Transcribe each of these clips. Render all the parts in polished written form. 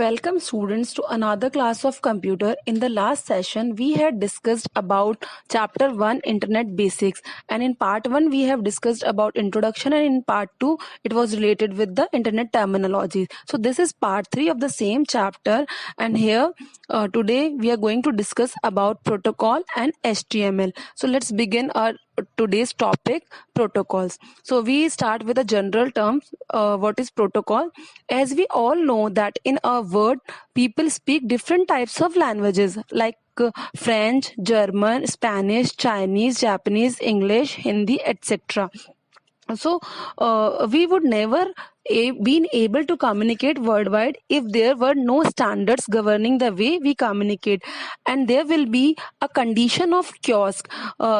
welcome students to another class of computer. In the last session, we had discussed about chapter 1 Internet Basics, and in part 1 we have discussed about introduction, and in part 2 it was related with the internet terminology. So this is part 3 of the same chapter, and here today we are going to discuss about protocol and HTML. So let's begin our today's topic, protocols. So we start with the general terms. What is protocol? As we all know that in a word people speak different types of languages like French, German, Spanish, Chinese, Japanese, English, Hindi, etc. So we would never been able to communicate worldwide if there were no standards governing the way we communicate, and there will be a condition of chaos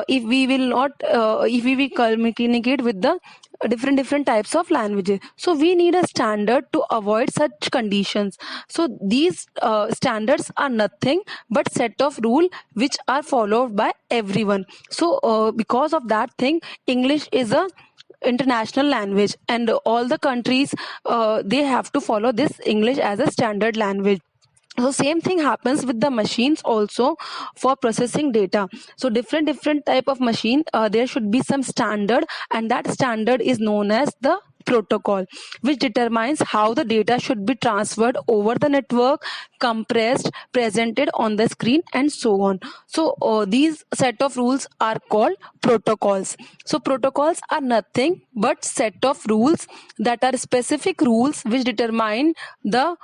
if we will not if we will communicate with the different types of languages. So we need a standard to avoid such conditions. So these standards are nothing but set of rules which are followed by everyone. So because of that thing, English is a international language, and all the countries they have to follow this English as a standard language. So same thing happens with the machines also for processing data. So different type of machine, there should be some standard, and that standard is known as the protocol, which determines how the data should be transferred over the network, compressed, presented on the screen, and so on. So these set of rules are called protocols. So protocols are nothing but set of rules that are specific rules which determine the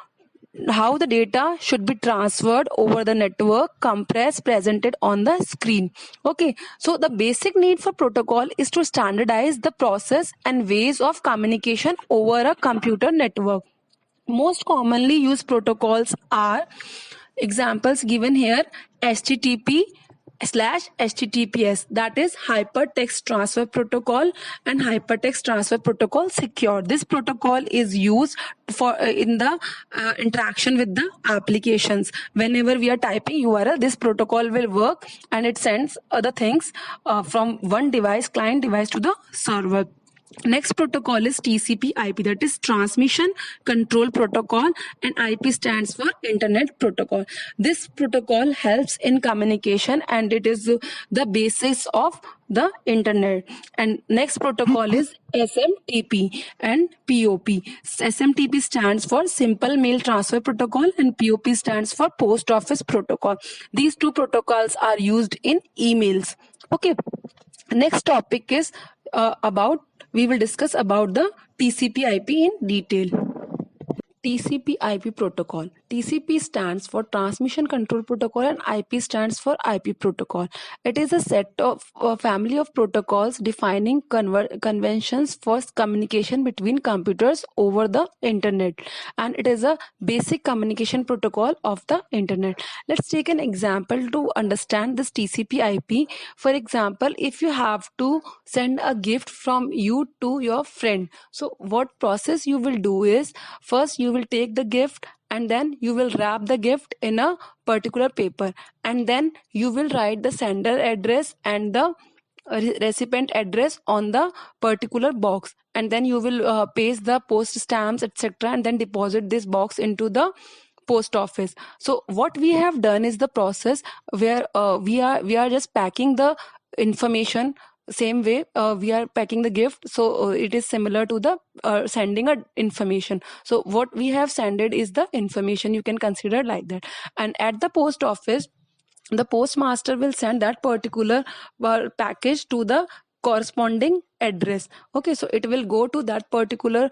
how the data should be transferred over the network, compressed, presented on the screen. Okay, so the basic need for protocol is to standardize the process and ways of communication over a computer network. Most commonly used protocols are examples given here: HTTP/HTTPS, that is hypertext transfer protocol, and hypertext transfer protocol secure. This protocol is used for in the interaction with the applications. Whenever we are typing URL, this protocol will work, and it sends other things from one device, client device, to the server. Next protocol is TCPIP, that is Transmission Control Protocol, and IP stands for Internet Protocol. This protocol helps in communication, and it is the basis of the internet. And next protocol is SMTP and POP. SMTP stands for Simple Mail Transfer Protocol, and POP stands for Post Office Protocol. These two protocols are used in emails. Okay, next topic is we will discuss about the TCP/IP in detail. TCP/IP protocol. TCP stands for Transmission Control Protocol, and IP stands for IP protocol. It is a set of family of protocols defining conventions for communication between computers over the internet, and it is a basic communication protocol of the internet. Let's take an example to understand this TCP/IP. For example, if you have to send a gift from you to your friend, so what process you will do is, first you will take the gift, and then you will wrap the gift in a particular paper, and then you will write the sender address and the recipient address on the particular box, and then you will paste the post stamps, etc., and then deposit this box into the post office. So what we have done is the process where we are just packing the information. Same way we are packing the gift, so it is similar to the sending a information. So what we have sended is the information, you can consider like that. And at the post office, the postmaster will send that particular package to the corresponding address. Okay, so it will go to that particular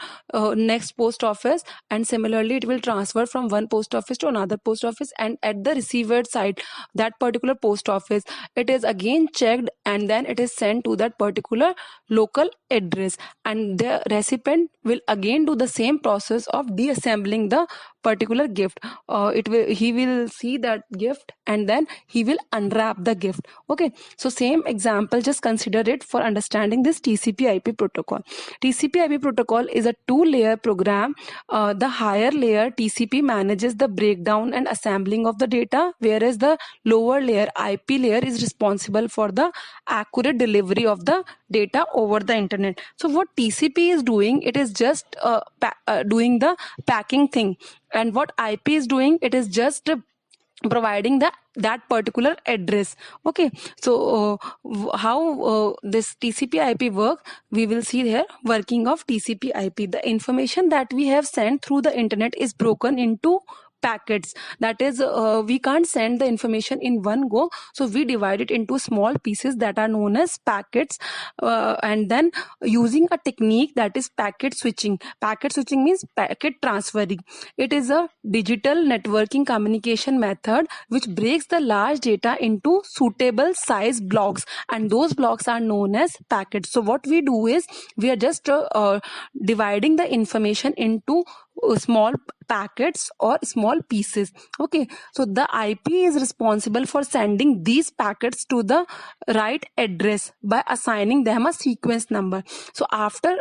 next post office, and similarly it will transfer from one post office to another post office, and at the receiver side, that particular post office, it is again checked, and then it is sent to that particular local address, and the recipient will again do the same process of deassembling the particular gift. He will see that gift, and then he will unwrap the gift. Okay, so same example, just consider it for understanding this TCP/IP protocol. TCP/IP protocol is a two-layer program. The higher layer, TCP, manages the breakdown and assembling of the data, whereas the lower layer, IP layer, is responsible for the accurate delivery of the data over the internet. So what TCP is doing, it is just doing the packing thing. And what IP is doing, it is just providing that particular address. Okay, so how this TCP/IP work, we will see here working of TCP/IP. The information that we have sent through the internet is broken into packets. That is, we can't send the information in one go, so we divide it into small pieces that are known as packets, and then using a technique that is packet switching. Packet switching means packet transferring. It is a digital networking communication method which breaks the large data into suitable size blocks, and those blocks are known as packets. So what we do is we are just dividing the information into small packets or small pieces. Okay, so the IP is responsible for sending these packets to the right address by assigning them a sequence number. So after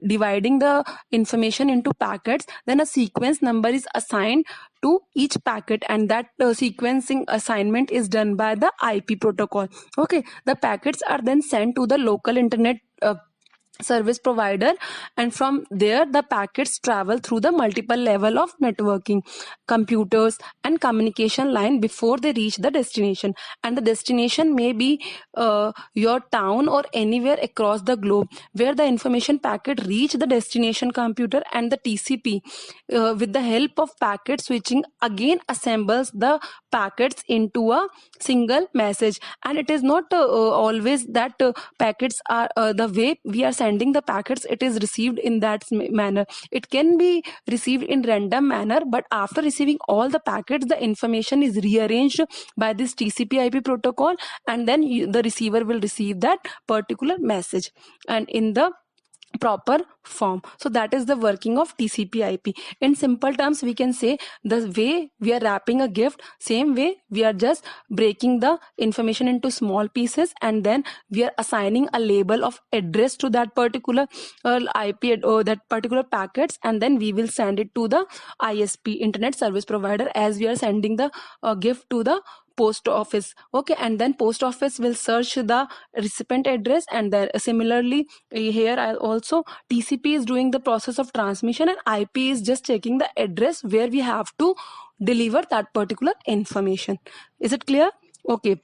dividing the information into packets, then a sequence number is assigned to each packet, and that sequencing assignment is done by the IP protocol. Okay, the packets are then sent to the local internet service provider, and from there the packets travel through the multiple level of networking computers and communication line before they reach the destination. And the destination may be your town or anywhere across the globe, where the information packet reach the destination computer, and the TCP with the help of packet switching again assembles the packets into a single message. And it is not always that packets are the way we are sending the packets, it is received in that manner. It can be received in random manner, but after receiving all the packets, the information is rearranged by this TCP/IP protocol, and then the receiver will receive that particular message and in the proper form. So that is the working of TCP/IP. In simple terms, we can say the way we are wrapping a gift, same way we are just breaking the information into small pieces, and then we are assigning a label of address to that particular IP or that particular packets, and then we will send it to the ISP, internet service provider, as we are sending the gift to the post office. Okay, and then post office will search the recipient address, and then similarly here also TCP is doing the process of transmission, and IP is just checking the address where we have to deliver that particular information. Is it clear? Okay,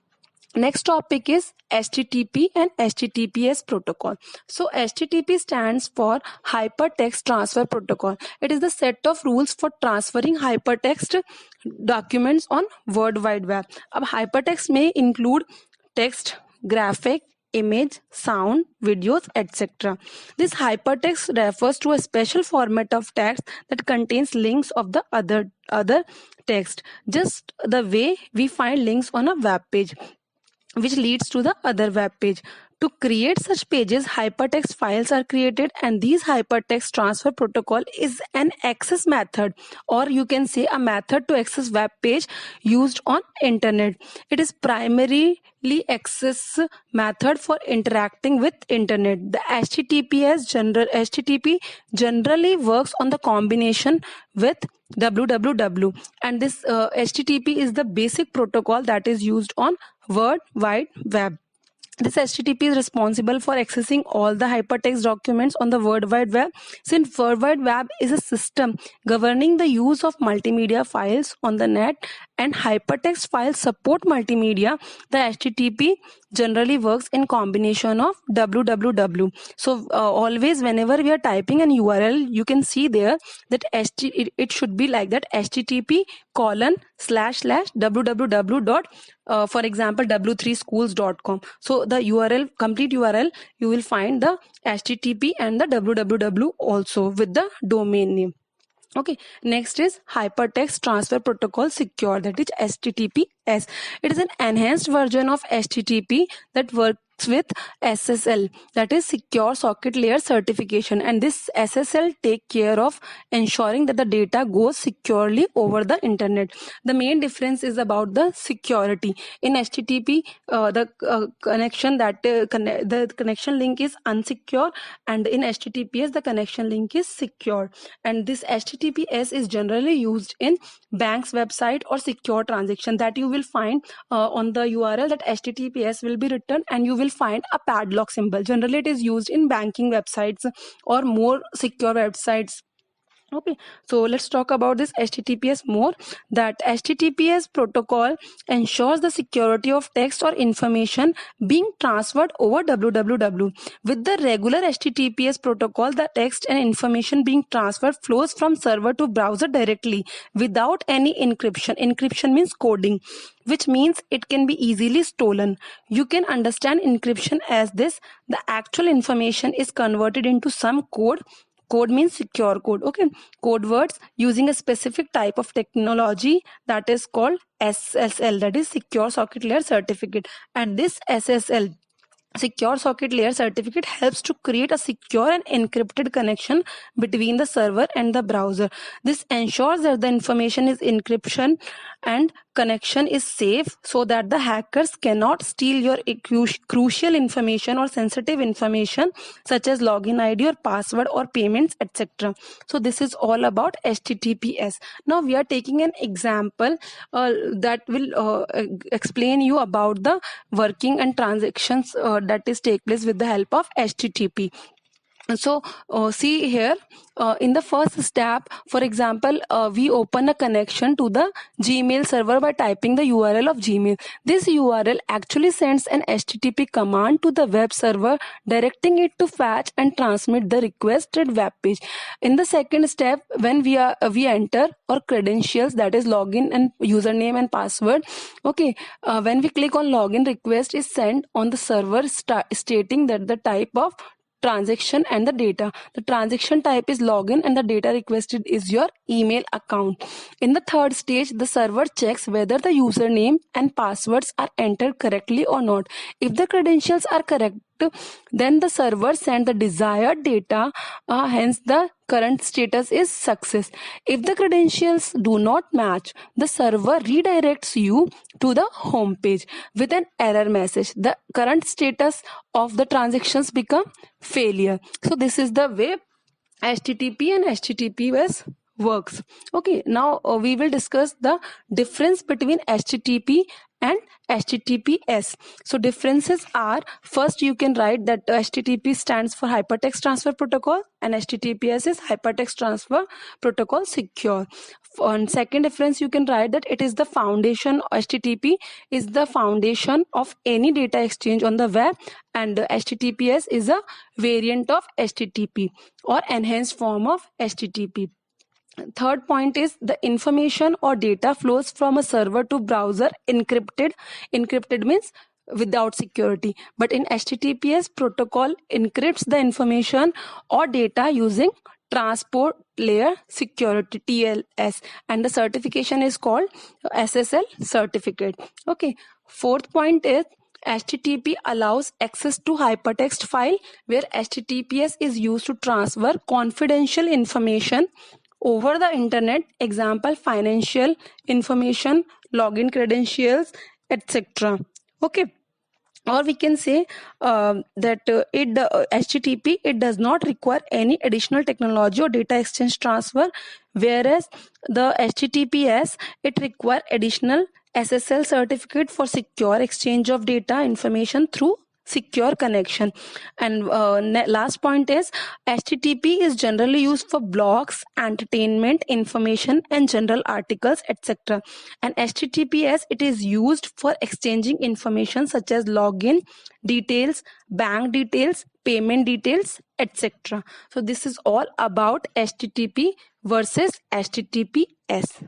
next topic is HTTP and HTTPS protocol. So HTTP stands for Hypertext Transfer Protocol. It is the set of rules for transferring hypertext documents on World Wide Web. अब hypertext may include text, graphic, image, sound, videos, etc. This hypertext refers to a special format of text that contains links of the other text, just the way we find links on a web page which leads to the other web page. To create such pages, hypertext files are created, and these hypertext transfer protocol is an access method, or you can say a method to access web page used on internet. It is primarily access method for interacting with internet. The HTTP generally works on the combination with www, and this HTTP is the basic protocol that is used on World Wide Web. This HTTP is responsible for accessing all the hypertext documents on the World Wide Web. Since World Wide Web is a system governing the use of multimedia files on the net, and hypertext files support multimedia, the HTTP generally works in combination of www. So always whenever we are typing an URL, you can see there that it should be like that: http://www dot for example w3schools.com. So the URL, complete URL, you will find the HTTP and the www also with the domain name. Okay, next is Hypertext Transfer Protocol Secure, that is HTTPS. It is an enhanced version of HTTP that works with SSL, that is Secure Socket Layer Certification, and this SSL take care of ensuring that the data goes securely over the internet. The main difference is about the security. In HTTP, the connection the connection link is unsecure, and in HTTPS the connection link is secure. And this HTTPS is generally used in bank's website or secure transaction, that you will find on the URL that HTTPS will be written, and you will find a padlock symbol. Generally it is used in banking websites or more secure websites Okay, so let's talk about this HTTPS more. That HTTPS protocol ensures the security of text or information being transferred over www. With the regular HTTPS protocol, the text and information being transferred flows from server to browser directly without any encryption. Encryption means coding, which means it can be easily stolen. You can understand encryption as this: the actual information is converted into some code. Code means secure code. Okay, code words using a specific type of technology that is called SSL, that is secure socket layer certificate. And this SSL, secure socket layer certificate, helps to create a secure and encrypted connection between the server and the browser. This ensures that the information is encryption and connection is safe, so that the hackers cannot steal your crucial information or sensitive information such as login ID or password or payments, etc. So this is all about HTTPS. Now we are taking an example that will explain you about the working and transactions that is take place with the help of HTTP. So see here, in the first step, for example, we open a connection to the Gmail server by typing the URL of Gmail. This URL actually sends an HTTP command to the web server, directing it to fetch and transmit the requested web page. In the second step, when we enter our credentials, that is login and username and password. Okay, when we click on login, request is sent on the server stating that the type of transaction and the data. The transaction type is login and the data requested is your email account. In the third stage, the server checks whether the username and passwords are entered correctly or not. If the credentials are correct, then the server sends the desired data, hence the current status is success. If the credentials do not match, the server redirects you to the home page with an error message. The current status of the transactions become failure. So this is the way HTTP and HTTPS works. Okay, now we will discuss the difference between HTTP and HTTPS. So differences are, first you can write that HTTP stands for Hypertext Transfer Protocol and HTTPS is Hypertext Transfer Protocol Secure. On second difference, you can write that it is the foundation. HTTP is the foundation of any data exchange on the web, and HTTPS is a variant of HTTP or enhanced form of HTTP. Third point is the information or data flows from a server to browser encrypted. Encrypted means without security, but in HTTPS protocol encrypts the information or data using transport layer security, TLS, and the certification is called SSL certificate. Okay, fourth point is HTTP allows access to hypertext file, where HTTPS is used to transfer confidential information over the internet. Example, financial information, login credentials, etc. Okay, or we can say that HTTP, it does not require any additional technology or data exchange transfer, whereas the HTTPS, it require additional SSL certificate for secure exchange of data information through secure connection. And last point is HTTP is generally used for blogs, entertainment, information, and general articles, etc. And HTTPS, it is used for exchanging information such as login details, bank details, payment details, etc. So this is all about HTTP versus HTTPS.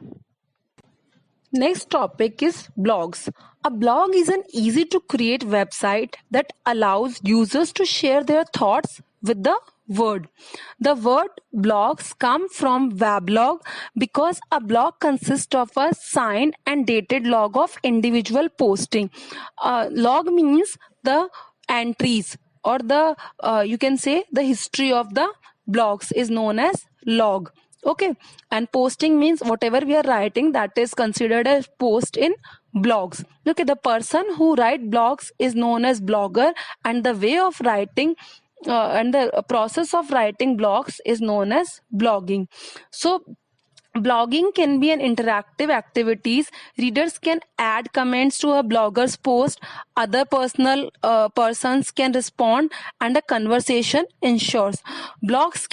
Next topic is blogs. A blog is an easy to create website that allows users to share their thoughts with the word. The word blogs come from weblog because a blog consists of a signed and dated log of individual posting. Log means the entries, or the you can say the history of the blogs is known as log. Okay, and posting means whatever we are writing, that is considered as post in blogs. Okay, the person who write blogs is known as blogger, and the way of writing and the process of writing blogs is known as blogging. So Blogging can be an interactive activities. Readers can add comments to a blogger's post. Other personal persons can respond, and a conversation ensures. Blogs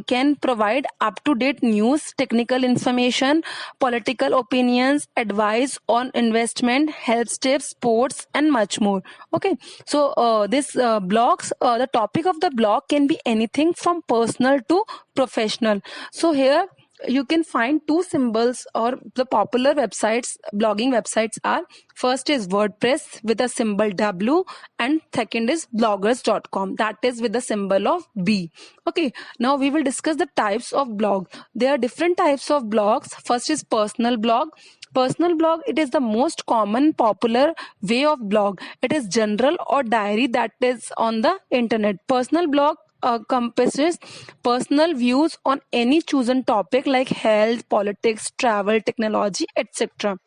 can provide up to date news, technical information, political opinions, advice on investment, health tips, sports, and much more. Okay, so this blogs, the topic of the blog can be anything from personal to professional. So here you can find two symbols, or the popular websites, blogging websites are: first is WordPress with a symbol W, and second is bloggers.com, that is with the symbol of B. Okay, now we will discuss the types of blog. There are different types of blogs. First is personal blog. Personal blog, it is the most common popular way of blog. It is general or diary that is on the internet. Personal blog encompasses personal views on any chosen topic like health, politics, travel, technology, etc.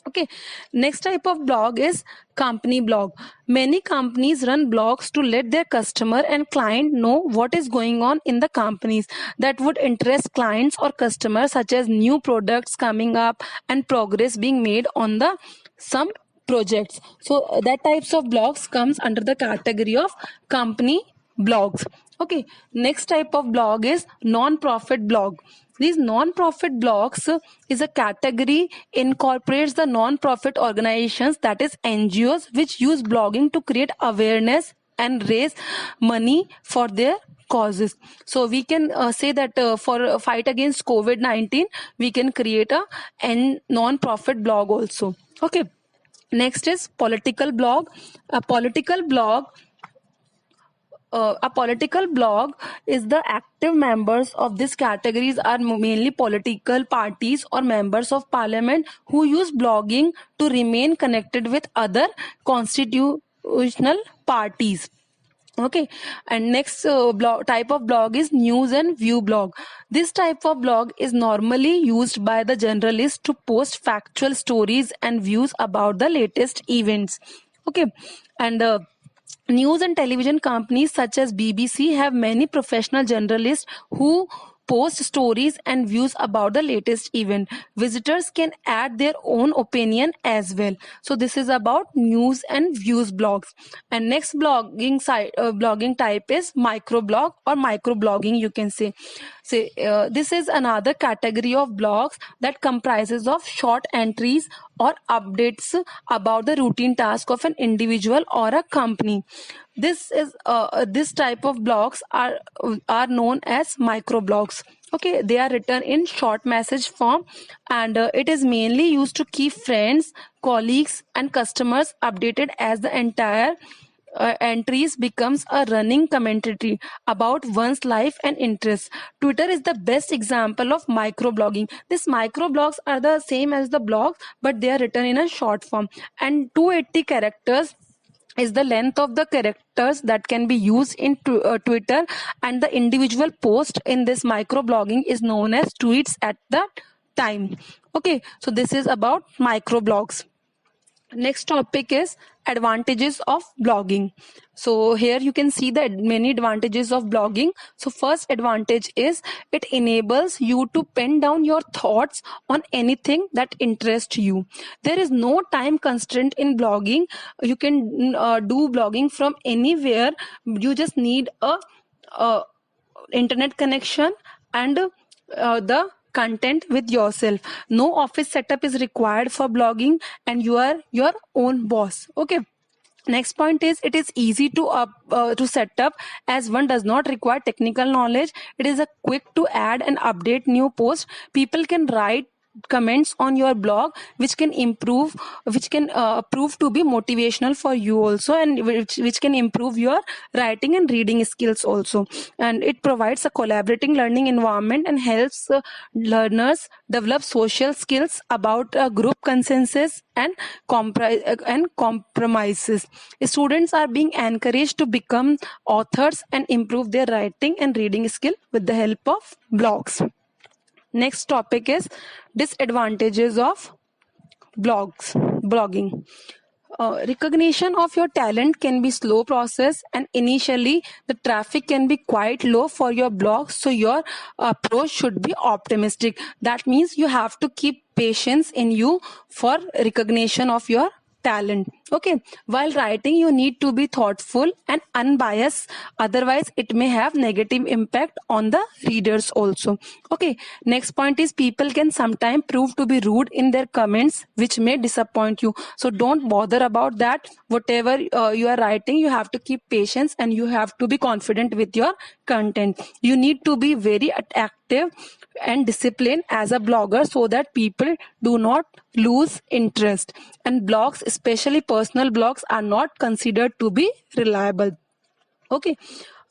Okay, next type of blog is company blog. Many companies run blogs to let their customer and client know what is going on in the companies that would interest clients or customers, such as new products coming up and progress being made on the some projects. So that types of blogs comes under the category of company blogs. Okay, next type of blog is non-profit blog. These non-profit blogs is a category incorporates the non-profit organizations, that is NGOs, which use blogging to create awareness and raise money for their causes. So we can say that for a fight against COVID-19, we can create a non-profit blog also. Okay, next is political blog. A political blog is the active members of these categories are mainly political parties or members of parliament who use blogging to remain connected with other constitutional parties. Okay, and next type of blog is news and view blog. This type of blog is normally used by the generalist to post factual stories and views about the latest events. Okay, and news and television companies such as BBC have many professional journalists who post stories and views about the latest event. Visitors can add their own opinion as well. So this is about news and views blogs. And next blogging type is microblog or microblogging, you can say. This is another category of blogs that comprises of short entries or updates about the routine task of an individual or a company. This type of blogs are known as microblogs. Okay, they are written in short message form, and it is mainly used to keep friends, colleagues, and customers updated as the entire entries becomes a running commentary about one's life and interests. Twitter is the best example of microblogging. These microblogs are the same as the blogs, but they are written in a short form, and 280 characters is the length of the characters that can be used in Twitter, and the individual post in this microblogging is known as tweets at the time. Okay, so this is about microblogs. Next topic is advantages of blogging. So here you can see the many advantages of blogging. So first advantage is it enables you to pen down your thoughts on anything that interests you. There is no time constraint in blogging. You can do blogging from anywhere. You just need a internet connection and the content with yourself. No office setup is required for blogging, and you are your own boss. Okay, next point is it is easy to set up, as one does not require technical knowledge. It is a quick to add and update new post. People can write comments on your blog which can prove to be motivational for you also, and which can improve your writing and reading skills also. And it provides a collaborating learning environment and helps learners develop social skills about group consensus and compromises. Students are being encouraged to become authors and improve their writing and reading skill with the help of blogs. Next topic is disadvantages of blogging. Recognition of your talent can be slow process, and initially the traffic can be quite low for your blog, so your approach should be optimistic. That means you have to keep patience in you for recognition of your talent. Okay, while writing you need to be thoughtful and unbiased, otherwise it may have negative impact on the readers also. Okay, next point is people can sometimes prove to be rude in their comments, which may disappoint you. So don't bother about that. Whatever you are writing, you have to keep patience and you have to be confident with your content. You need to be very active and disciplined as a blogger so that people do not lose interest. And blogs, especially personal blogs, are not considered to be reliable. Okay,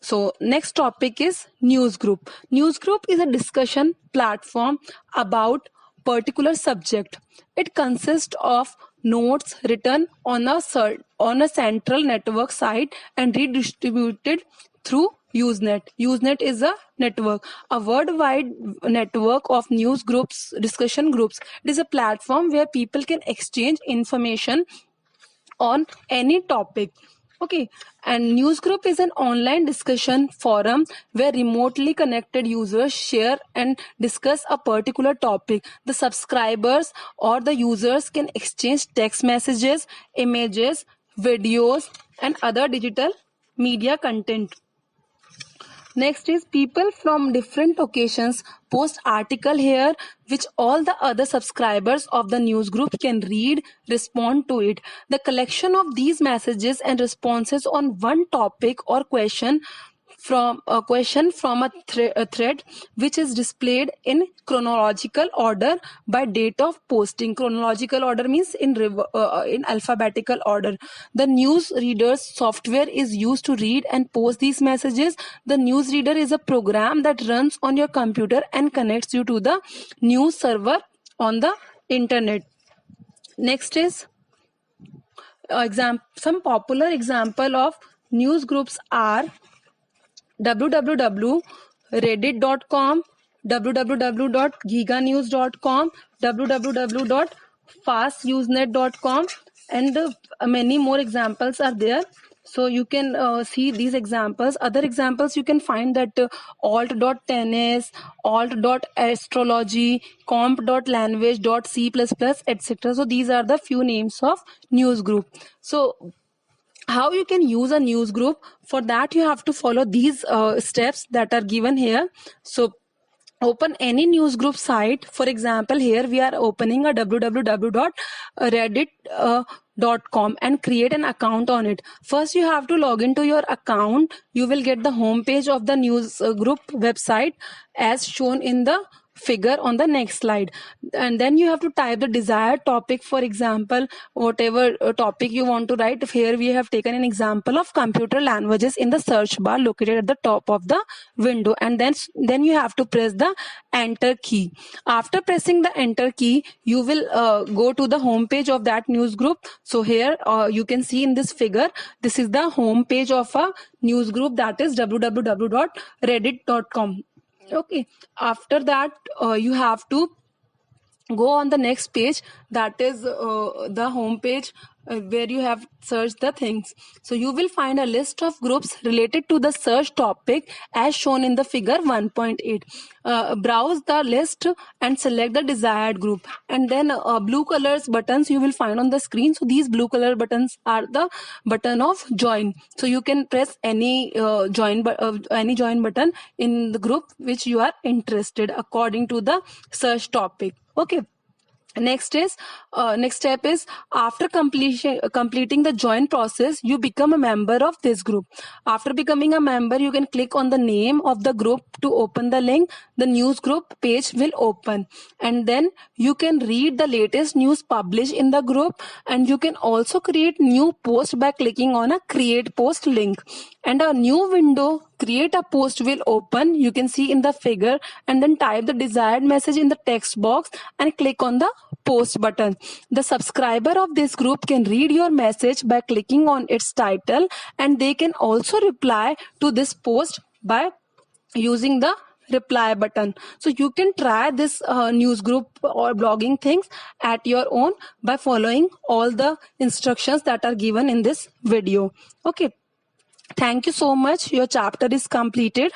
so next topic is news group. News group is a discussion platform about particular subject. It consists of notes written on a central network site and redistributed through Usenet. Usenet is a network, a worldwide network of news groups, discussion groups. It is a platform where people can exchange information on any topic. Okay, and news group is an online discussion forum where remotely connected users share and discuss a particular topic. The subscribers or the users can exchange text messages, images, videos, and other digital media content. Next is people from different occasions post article here which all the other subscribers of the news group can read, respond to it. The collection of these messages and responses on one topic or question from a thread which is displayed in chronological order by date of posting. Chronological order means in alphabetical order. The news reader's software is used to read and post these messages. The news reader is a program that runs on your computer and connects you to the news server on the internet. Next is some popular example of news groups are www.reddit.com, www.giganews.com, www.fastusenet.com, and many more examples are there. So you can see these examples. Other examples you can find that alt.tennis, alt.astrology, comp.language.c++, etc. So these are the few names of news group. So how you can use a news group? For that you have to follow these steps that are given here. So open any news group site. For example, here we are opening a www.reddit.com and create an account on it. First you have to log into your account. You will get the home page of the news group website as shown in the figure on the next slide, and then you have to type the desired topic. For example, whatever topic you want to write. Here we have taken an example of computer languages in the search bar located at the top of the window, and then you have to press the enter key. After pressing the enter key, you will go to the home page of that news group. So here you can see in this figure, this is the home page of a news group, that is www.reddit.com. Okay, after that you have to go on the next page, that is the home page where you have searched the things. So you will find a list of groups related to the search topic as shown in the figure 1.8. Browse the list and select the desired group, and then blue colors buttons you will find on the screen. So these blue color buttons are the button of join. So you can press any join button in the group which you are interested according to the search topic. Okay, next step is after completing the join process, you become a member of this group. After becoming a member, you can click on the name of the group to open the link. The news group page will open, and then you can read the latest news published in the group, and you can also create new post by clicking on a create post link, and a new window create a post will open. You can see in the figure, and then type the desired message in the text box and click on the post button. The subscriber of this group can read your message by clicking on its title, and they can also reply to this post by using the reply button. So you can try this news group or blogging things at your own by following all the instructions that are given in this video. Okay, thank you so much. Your chapter is completed.